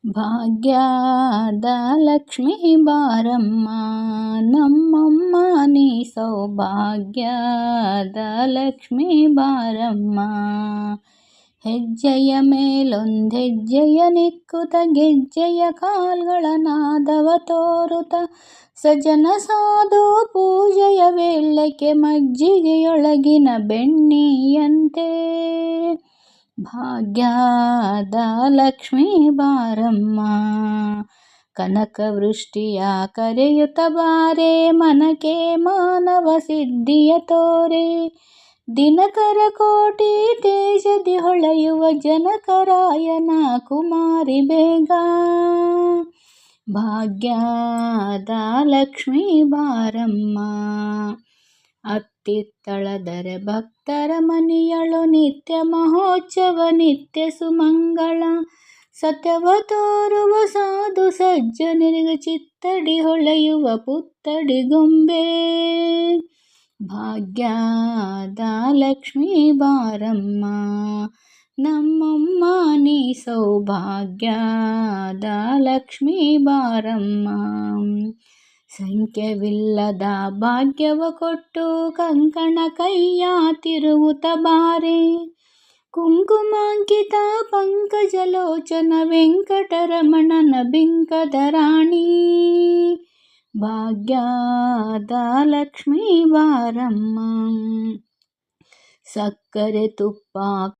ಭಾಗ್ಯದ ಲಕ್ಷ್ಮೀ ಬಾರಮ್ಮ ನಮ್ಮಮ್ಮ ನೀ ಸೌಭಾಗ್ಯದ ಲಕ್ಷ್ಮೀ ಬಾರಮ್ಮ. ಹೆಜ್ಜೆಯ ಮೇಲೊಂದೆಜ್ಜೆಯ ನಿಕ್ಕುತ ಗೆಜ್ಜೆಯ ಕಾಲ್ಗಳ ನಾದವ ತೋರುತ ಸಜನ ಸಾಧು ಪೂಜೆಯ ವೇಳೆಗೆ ಮಜ್ಜಿಗೆಯೊಳಗಿನ ಬೆಣ್ಣೆಯಂತೆ. ಭಾಗ್ಯದ ಲಕ್ಷ್ಮೀ ಬಾರಮ್ಮ ಕನಕ ವೃಷ್ಟಿಯ ಕರೆಯುತ್ತ ಬಾರೆ ಮನಕೆ ಮಾನವ ಸಿದ್ಧಿಯ ತೋರೆ. ದಿನಕರ ಕೋಟಿ ತೇಜದಿ ಹೊಳೆಯುವ ಜನಕರಾಯನ ಕುಮಾರಿ ಬೇಗ. ಭಾಗ್ಯದ ಲಕ್ಷ್ಮೀ ಬಾರಮ್ಮ ಅತ್ತಿತ್ತಳದರೆ ಭಕ್ತರ ಮನೆಯಳು ನಿತ್ಯ ಮಹೋತ್ಸವ ನಿತ್ಯ ಸುಮಂಗಳ. ಸತ್ಯವ ತೋರುವ ಸಾಧು ಸಜ್ಜನರಿಗೆ ಚಿತ್ತಡಿ ಹೊಳೆಯುವ ಪುತ್ತಡಿ ಗೊಂಬೆ. ಭಾಗ್ಯದ ಲಕ್ಷ್ಮೀ ಬಾರಮ್ಮ ನಮ್ಮಮ್ಮ ನೀ ಸೌಭಾಗ್ಯದ ಲಕ್ಷ್ಮೀ ಬಾರಮ್ಮ. ಸಂಖ್ಯವಿಲ್ಲದ ಭಾಗ್ಯವ ಕೊಟ್ಟು ಕಂಕಣ ಕೈಯ ತಿರುವುತ ಬಾರೆ. ಕುಂಕುಮಾಂಕಿತ ಪಂಕಜಲೋಚನ ವೆಂಕಟರಮಣನ ಬಿಂಕದ ರಾಣಿ. ಭಾಗ್ಯದ ಲಕ್ಷ್ಮೀ ಬಾರಮ್ಮ ಸಕ್ಕರೆ ತುಪ್ಪ